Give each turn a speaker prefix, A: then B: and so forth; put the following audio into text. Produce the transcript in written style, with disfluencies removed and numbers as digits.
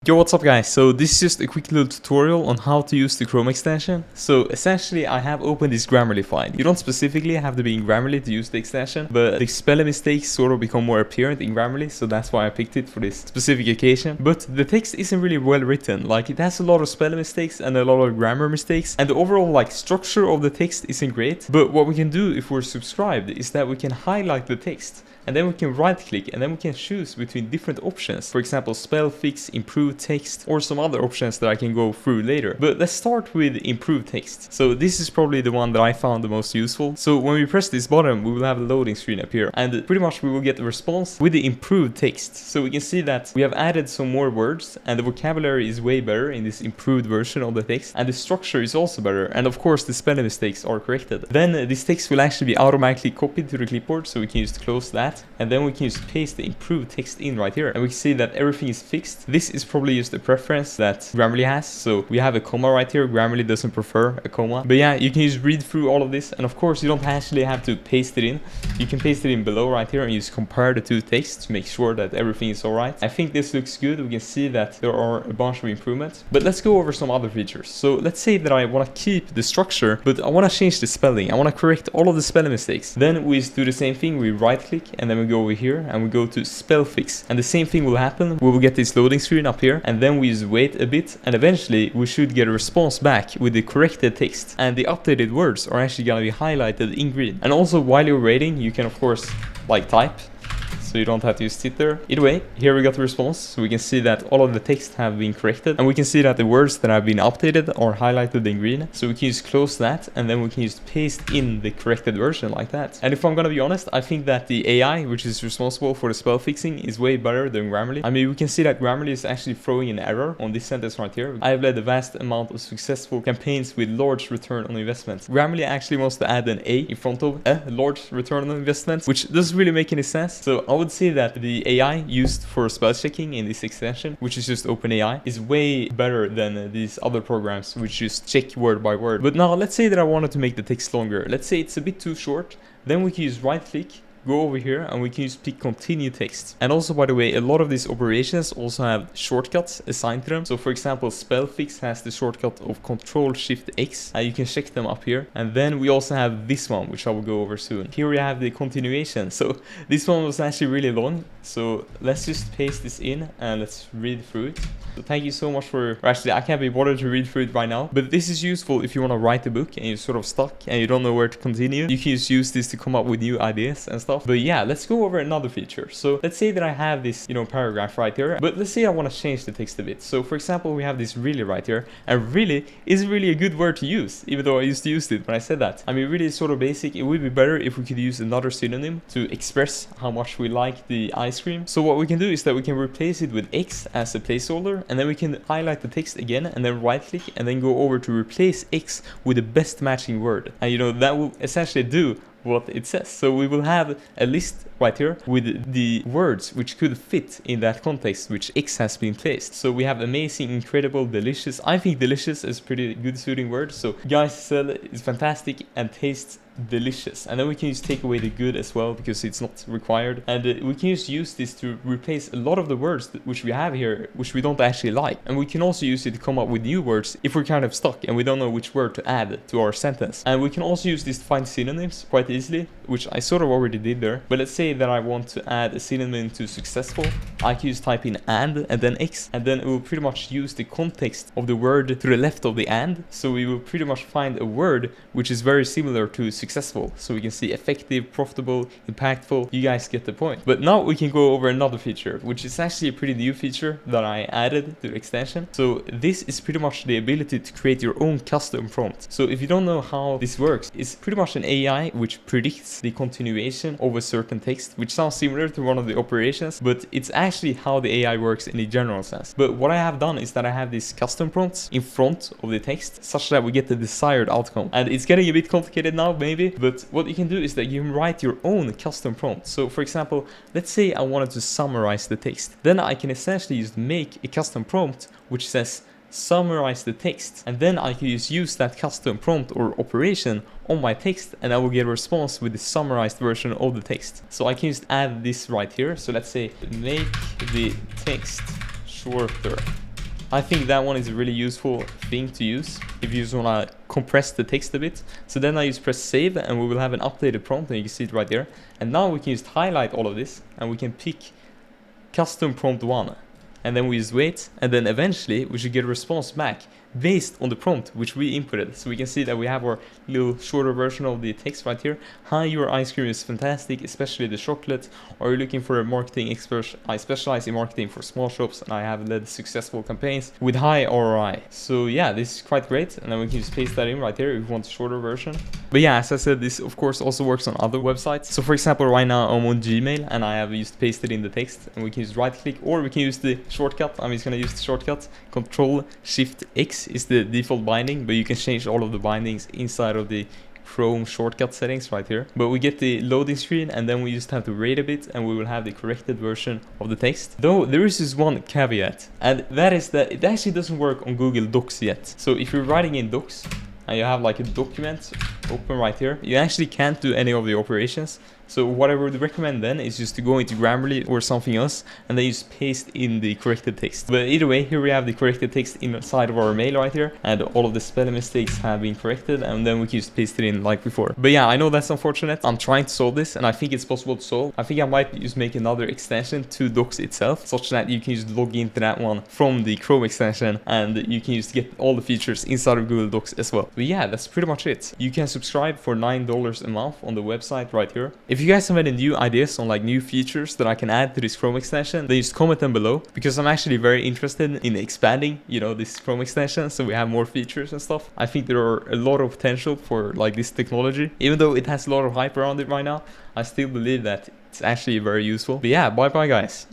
A: Yo, what's up guys? So this is just a quick little tutorial on how to use the Chrome extension. So essentially I have opened this Grammarly file. You don't specifically have to be in Grammarly to use the extension, but the spelling mistakes sort of become more apparent in Grammarly, so that's why I picked it for this specific occasion. But the text isn't really well written. Like, it has a lot of spelling mistakes and a lot of grammar mistakes, and the overall like structure of the text isn't great. But what we can do if we're subscribed is that we can highlight the text, and then we can right click, and then we can choose between different options. For example, spell fix, improve text, or some other options that I can go through later. But let's start with improve text. So this is probably the one that I found the most useful. So when we press this button, we will have a loading screen appear, and pretty much we will get the response with the improved text. So we can see that we have added some more words, and the vocabulary is way better in this improved version of the text, and the structure is also better, and of course the spelling mistakes are corrected. Then this text will actually be automatically copied to the clipboard, so we can just close that. And then we can just paste the improved text in right here, and we can see that everything is fixed. This is probably just a preference that Grammarly has. So we have a comma right here. Grammarly doesn't prefer a comma, but yeah, you can just read through all of this, and of course you don't actually have to paste it in. You can paste it in below right here and just compare the two texts to make sure that everything is all right. I think this looks good. We can see that there are a bunch of improvements, but let's go over some other features. So let's say that I want to keep the structure, but I want to change the spelling. I want to correct all of the spelling mistakes. Then we just do the same thing. We right click, and then we go over here and we go to spell fix, and the same thing will happen. We will get this loading screen up here, and then we just wait a bit, and eventually we should get a response back with the corrected text, and the updated words are actually going to be highlighted in green. And also while you're waiting, you can of course like type, so you don't have to sit there. Either way, here we got the response, so we can see that all of the text have been corrected, and we can see that the words that have been updated are highlighted in green. So we can just close that, and then we can just paste in the corrected version like that. And if I'm gonna be honest, I think that the AI, which is responsible for the spell fixing, is way better than Grammarly. I mean, we can see that Grammarly is actually throwing an error on this sentence right here. I have led a vast amount of successful campaigns with large return on investment. Grammarly actually wants to add an A in front of a large return on investment, which doesn't really make any sense. So I would say that the AI used for spell checking in this extension, which is just OpenAI, is way better than these other programs which just check word by word. But now let's say that I wanted to make the text longer. Let's say it's a bit too short. Then we can use right click, go over here, and we can just pick continue text. And also, by the way, a lot of these operations also have shortcuts assigned to them. So for example, spell fix has the shortcut of Ctrl+Shift+X, and you can check them up here. And then we also have this one, which I will go over soon. Here we have the continuation. So this one was actually really long, so let's just paste this in and let's read through it. So thank you so much for, actually I can't be bothered to read through it right now, but this is useful if you want to write a book and you're sort of stuck and you don't know where to continue. You can just use this to come up with new ideas and stuff. But yeah, let's go over another feature. So let's say that I have this, paragraph right here, but let's say I want to change the text a bit. So for example, we have this really right here, and really isn't really a good word to use, even though I used to use it when I said that. I mean, really is sort of basic. It would be better if we could use another synonym to express how much we like the ice cream. So what we can do is that we can replace it with X as a placeholder, and then we can highlight the text again, and then right click, and then go over to replace X with the best matching word. And that will essentially do what it says. So we will have a list right here with the words which could fit in that context which X has been placed. So we have amazing, incredible, delicious. I think delicious is a pretty good suiting word. So guys, sell is fantastic and tastes delicious. And then we can just take away the good as well, because it's not required, and we can just use this to replace a lot of the words which we have here which we don't actually like. And we can also use it to come up with new words if we're kind of stuck and we don't know which word to add to our sentence. And we can also use this to find synonyms quite easily, which I sort of already did there. But let's say that I want to add a synonym to successful. I can just type in and then X, and then it will pretty much use the context of the word to the left of the and. So we will pretty much find a word which is very similar to successful. So we can see effective, profitable, impactful. You guys get the point. But now we can go over another feature, which is actually a pretty new feature that I added to the extension. So this is pretty much the ability to create your own custom prompt. So if you don't know how this works, it's pretty much an AI which predicts the continuation of a certain text, which sounds similar to one of the operations, but it's actually how the AI works in a general sense. But what I have done is that I have these custom prompts in front of the text, such that we get the desired outcome. And it's getting a bit complicated now, maybe, but what you can do is that you can write your own custom prompt. So for example, let's say I wanted to summarize the text. Then I can essentially just make a custom prompt which says summarize the text, and then I can just use that custom prompt or operation on my text, and I will get a response with the summarized version of the text. So I can just add this right here. So let's say make the text shorter. I think that one is a really useful thing to use if you just want to compress the text a bit. So then I just press save and we will have an updated prompt, and you can see it right there. And now we can just highlight all of this and we can pick custom prompt 1. And then we just wait, and then eventually we should get a response back based on the prompt which we inputted. So we can see that we have our little shorter version of the text right here. Hi, your ice cream is fantastic, especially the chocolate. Are you looking for a marketing expert? I specialize in marketing for small shops and I have led successful campaigns with high ROI. So yeah, this is quite great, and then we can just paste that in right here if we want a shorter version. But yeah, as I said, this of course also works on other websites. So for example, right now I'm on Gmail and I have just pasted in the text, and we can just right click, or we can use the shortcut. I'm just gonna use the shortcut. Control-Shift-X is the default binding, but you can change all of the bindings inside of the Chrome shortcut settings right here. But we get the loading screen, and then we just have to wait a bit and we will have the corrected version of the text. Though there is this one caveat, and that is that it actually doesn't work on Google Docs yet. So if you're writing in Docs and you have like a document open right here, you actually can't do any of the operations. So what I would recommend then is just to go into Grammarly or something else, and then just paste in the corrected text. But either way, here we have the corrected text inside of our mail right here, and all of the spelling mistakes have been corrected, and then we can just paste it in like before. But yeah, I know that's unfortunate. I'm trying to solve this, and I think it's possible to solve. I think I might just make another extension to Docs itself, such that you can just log into that one from the Chrome extension, and you can just get all the features inside of Google Docs as well. But yeah, that's pretty much it. You can subscribe for $9 a month on the website right here. If you guys have any new ideas on like new features that I can add to this Chrome extension, then just comment them below, because I'm actually very interested in expanding, you know, this Chrome extension so we have more features and stuff. I think there are a lot of potential for like this technology. Even though it has a lot of hype around it right now, I still believe that it's actually very useful. But yeah, bye bye guys.